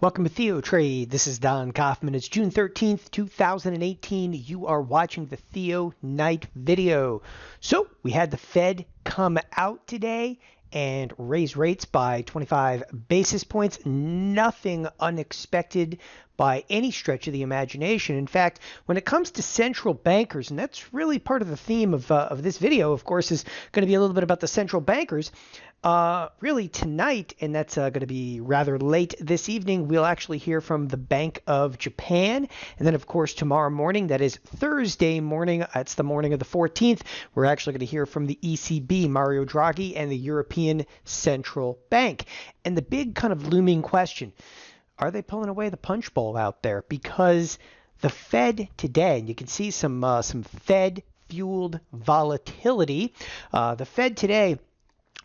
Welcome to TheoTrade. This is Don Kaufman. It's June 13th, 2018. You are watching the Theo Night video. So we had the Fed come out today and raise rates by 25 basis points. Nothing unexpected by any stretch of the imagination. In fact, when it comes to central bankers, and that's really part of the theme of this video, of course, is going to be a little bit about the central bankers. Really tonight, and that's going to be rather late this evening, we'll actually hear from the Bank of Japan. And then, of course, tomorrow morning, that is Thursday morning, that's the morning of the 14th, we're actually going to hear from the ECB, Mario Draghi, and the European Central Bank. And the big kind of looming question, are they pulling away the punch bowl out there? Because the Fed today, and you can see some Fed-fueled volatility, the Fed today,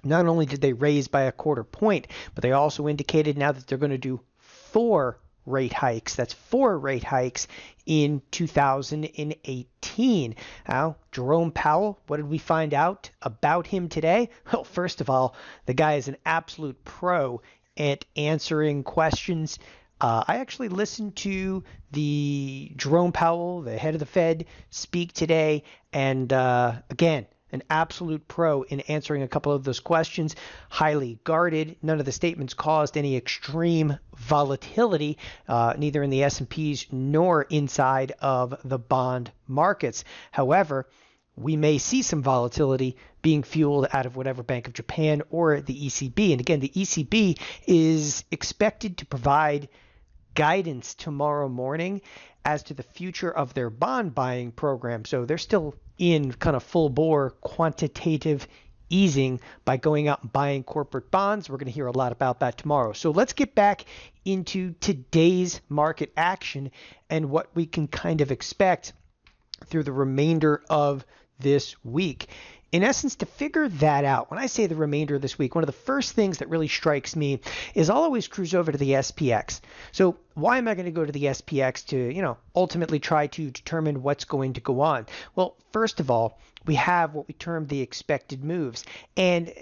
not only did they raise by a quarter point, but they also indicated now that they're going to do 4 rate hikes. That's 4 rate hikes in 2018. Now, Jerome Powell, what did we find out about him today? Well, first of all, the guy is an absolute pro at answering questions. I actually listened to the Jerome Powell, the head of the Fed, speak today, and again, an absolute pro in answering a couple of those questions, highly guarded. None of the statements caused any extreme volatility, neither in the S&Ps nor inside of the bond markets. However, we may see some volatility being fueled out of whatever Bank of Japan or the ECB. And again, the ECB is expected to provide guidance tomorrow morning as to the future of their bond buying program. So they're still in kind of full bore quantitative easing by going out and buying corporate bonds. We're going to hear a lot about that tomorrow. So let's get back into today's market action and what we can kind of expect through the remainder of this week. In essence, to figure that out, when I say the remainder of this week, one of the first things that really strikes me is I'll always cruise over to the SPX. So why am I going to go to the SPX to, ultimately try to determine what's going to go on? Well, first of all, we have what we term the expected moves. And,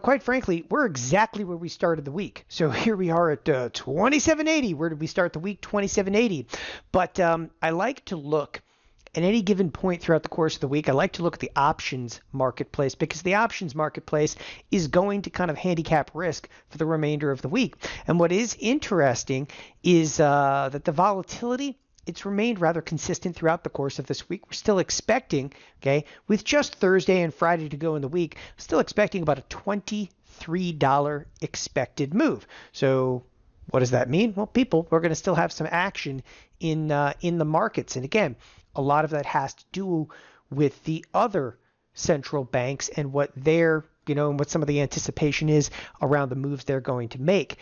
quite frankly, we're exactly where we started the week. So here we are at 2780. Where did we start the week? 2780. But I like to look at any given point throughout the course of the week. I like to look at the options marketplace because the options marketplace is going to kind of handicap risk for the remainder of the week. And what is interesting is that the volatility, it's remained rather consistent throughout the course of this week. We're still expecting, with just Thursday and Friday to go in the week, still expecting about a $23 expected move. So what does that mean? Well, we're going to still have some action in the markets. And again, a lot of that has to do with the other central banks and what their, and what some of the anticipation is around the moves they're going to make.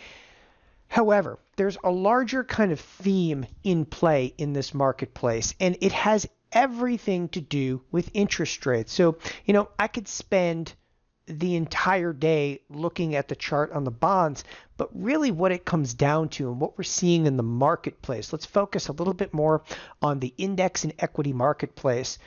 However, there's a larger kind of theme in play in this marketplace, and it has everything to do with interest rates. So, I could spend the entire day looking at the chart on the bonds, but really what it comes down to and what we're seeing in the marketplace, let's focus a little bit more on the index and equity marketplace.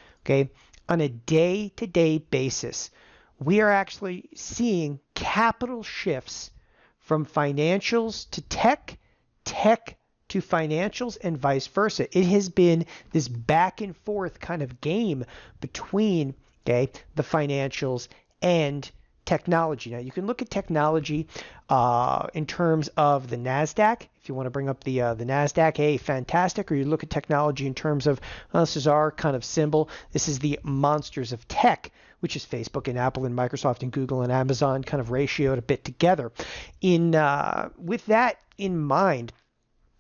On a day-to-day basis, we are actually seeing capital shifts from financials to tech to financials, and vice versa. It has been this back and forth kind of game between the financials and technology. Now, you can look at technology in terms of the Nasdaq. If you want to bring up the Nasdaq, hey, fantastic. Or you look at technology in terms of, this is our kind of symbol. This is the monsters of tech, which is Facebook and Apple and Microsoft and Google and Amazon kind of ratioed a bit together. With that in mind,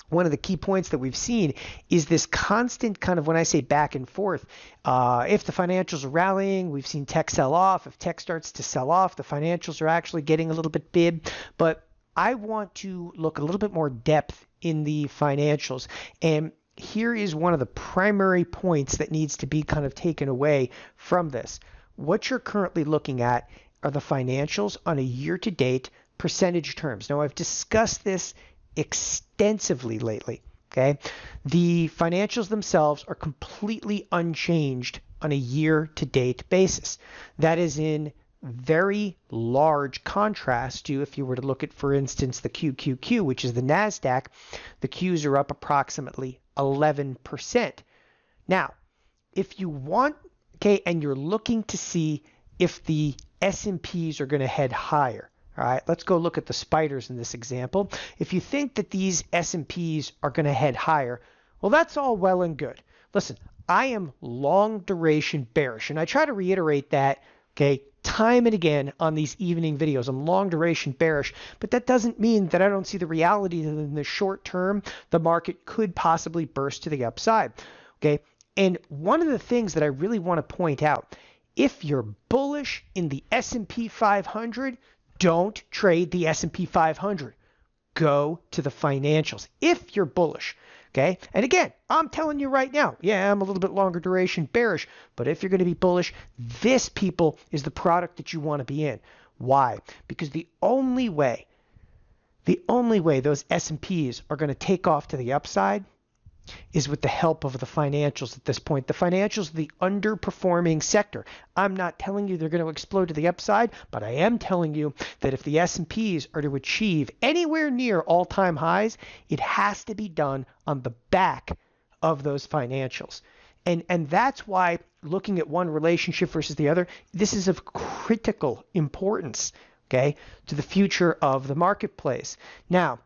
one of the key points that we've seen is this constant kind of, when I say back and forth, if the financials are rallying, we've seen tech sell off. If tech starts to sell off, the financials are actually getting a little bit big. But I want to look a little bit more depth in the financials. And here is one of the primary points that needs to be kind of taken away from this. What you're currently looking at are the financials on a year-to-date percentage terms. Now, I've discussed this extensively lately. The financials themselves are completely unchanged on a year-to-date basis. That is in very large contrast to if you were to look at, for instance, the QQQ, which is the Nasdaq. The Qs are up approximately 11%. Now, if you want, okay, and you're looking to see if the S&Ps are going to head higher, all right, let's go look at the spiders in this example. If you think that these S&Ps are going to head higher, well, that's all well and good. Listen, I am long duration bearish, and I try to reiterate that, okay, time and again on these evening videos. I'm long duration bearish, but that doesn't mean that I don't see the reality that in the short term, the market could possibly burst to the upside, okay? And one of the things that I really want to point out, if you're bullish in the S&P 500, don't trade the S&P 500. Go to the financials if you're bullish. Okay. And again, I'm telling you right now, yeah, I'm a little bit longer duration bearish, but if you're going to be bullish, this, people, is the product that you want to be in. Why? Because the only way those S&Ps are going to take off to the upside is with the help of the financials at this point. The financials are the underperforming sector. I'm not telling you they're going to explode to the upside, but I am telling you that if the S&Ps are to achieve anywhere near all-time highs, it has to be done on the back of those financials. And that's why looking at one relationship versus the other, this is of critical importance, okay, to the future of the marketplace. Now,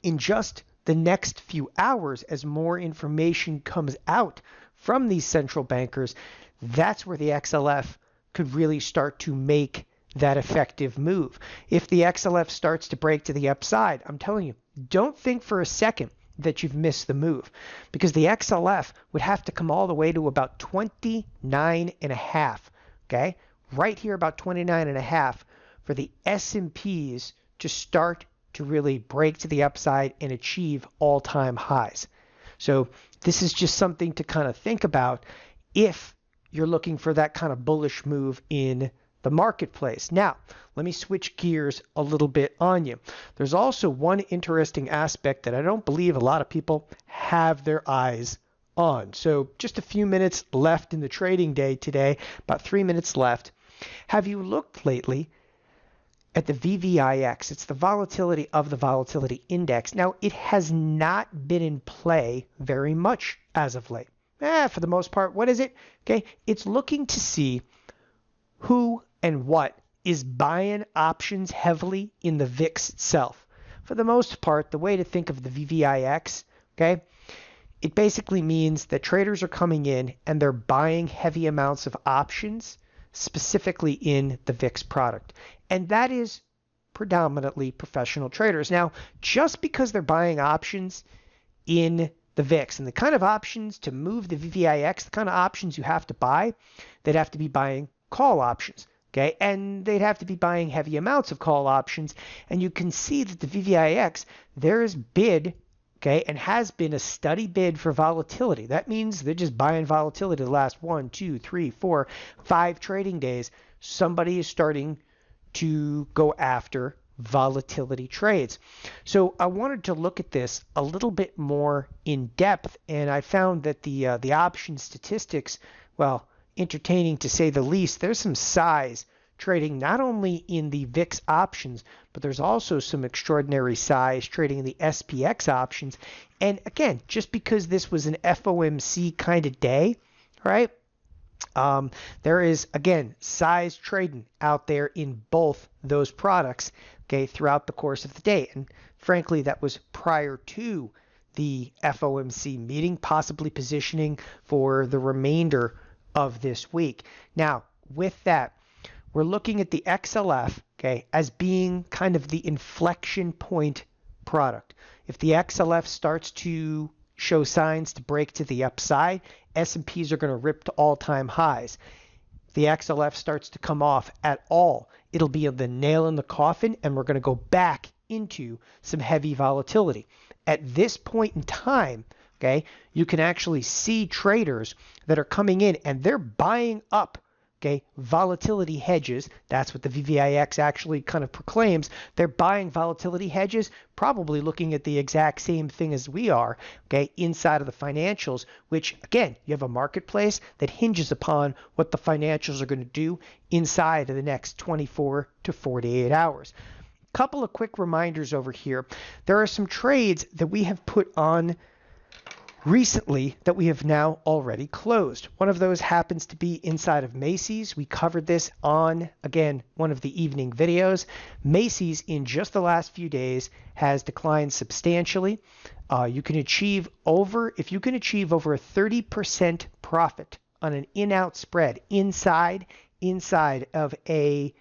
in just the next few hours, as more information comes out from these central bankers, that's where the XLF could really start to make that effective move. If the XLF starts to break to the upside, I'm telling you, don't think for a second that you've missed the move, because the XLF would have to come all the way to about 29.5, okay? Right here, about 29.5 for the S&Ps to start to really break to the upside and achieve all-time highs. So this is just something to kind of think about if you're looking for that kind of bullish move in the marketplace. Now, let me switch gears a little bit on you. There's also one interesting aspect that I don't believe a lot of people have their eyes on. So just a few minutes left in the trading day today, about 3 minutes left. Have you looked lately at the VVIX? It's the volatility of the volatility index. Now, it has not been in play very much as of late. For the most part, what is it? Okay, it's looking to see who and what is buying options heavily in the VIX itself. For the most part, the way to think of the VVIX, okay, it basically means that traders are coming in and they're buying heavy amounts of options, specifically in the VIX product. And that is predominantly professional traders. Now, just because they're buying options in the VIX, and the kind of options to move the VVIX, the kind of options you have to buy, they'd have to be buying call options, okay? And they'd have to be buying heavy amounts of call options. And you can see that the VVIX, there is bid, okay, and has been a steady bid for volatility. That means they're just buying volatility the last 1, 2, 3, 4, 5 trading days. Somebody is starting to go after volatility trades. So I wanted to look at this a little bit more in depth, and I found that the option statistics, well, entertaining to say the least. There's some size trading not only in the VIX options, but there's also some extraordinary size trading in the SPX options. And again, just because this was an FOMC kind of day, right? There is, again, size trading out there in both those products, okay, throughout the course of the day. And frankly, that was prior to the FOMC meeting, possibly positioning for the remainder of this week. Now, with that, we're looking at the XLF, okay, as being kind of the inflection point product. If the XLF starts to show signs to break to the upside, S&Ps are going to rip to all-time highs. If the XLF starts to come off at all, it'll be the nail in the coffin, and we're going to go back into some heavy volatility. At this point in time, okay, you can actually see traders that are coming in and they're buying up, Okay, volatility hedges, that's what the VVIX actually kind of proclaims. They're buying volatility hedges, probably looking at the exact same thing as we are, okay, inside of the financials, which again, you have a marketplace that hinges upon what the financials are going to do inside of the next 24 to 48 hours. Couple of quick reminders over here. There are some trades that we have put on recently that we have now already closed. One of those happens to be inside of Macy's. We covered this on, again, one of the evening videos. Macy's in just the last few days has declined substantially. If you can achieve over a 30% profit on an in-out spread inside of a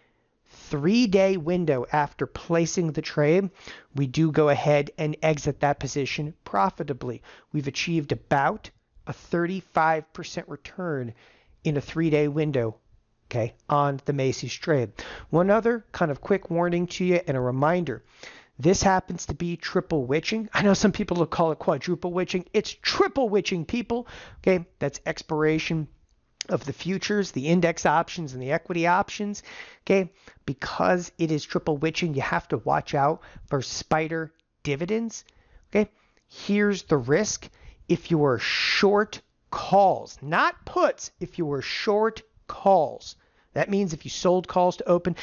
3-day window after placing the trade, we do go ahead and exit that position profitably. We've achieved about a 35% return in a 3-day window, okay, on the Macy's trade. One other kind of quick warning to you and a reminder. This happens to be triple witching. I know some people will call it quadruple witching. It's triple witching, people. Okay, that's expiration of the futures, the index options, and the equity options. Okay, because it is triple witching, you have to watch out for spider dividends. Okay, here's the risk. If you are short calls, not puts, if you were short calls, that means if you sold calls to open,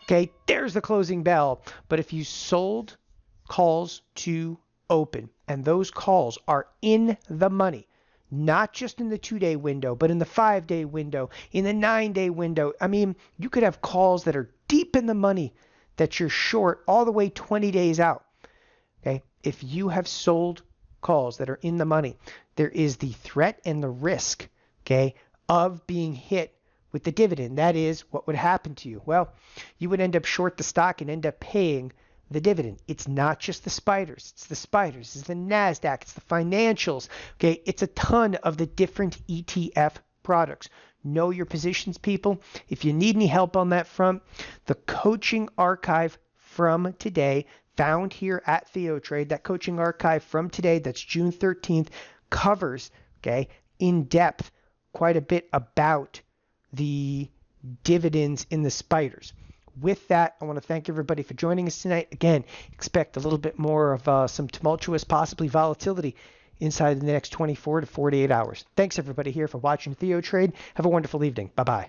okay, there's the closing bell. But if you sold calls to open and those calls are in the money, not just in the 2-day window, but in the 5-day window, in the 9-day window. I mean, you could have calls that are deep in the money that you're short all the way 20 days out. Okay, if you have sold calls that are in the money, there is the threat and the risk, okay, of being hit with the dividend. That is what would happen to you. Well, you would end up short the stock and end up paying the dividend. It's not just the spiders. It's the spiders. It's the Nasdaq. It's the financials. Okay, it's a ton of the different ETF products. Know your positions, people. If you need any help on that front, the coaching archive from today, found here at TheoTrade, that coaching archive from today, that's June 13th, covers, okay, in depth quite a bit about the dividends in the spiders. With that, I want to thank everybody for joining us tonight. Again, expect a little bit more of some tumultuous, possibly volatility inside the next 24 to 48 hours. Thanks everybody here for watching TheoTrade. Have a wonderful evening. Bye-bye.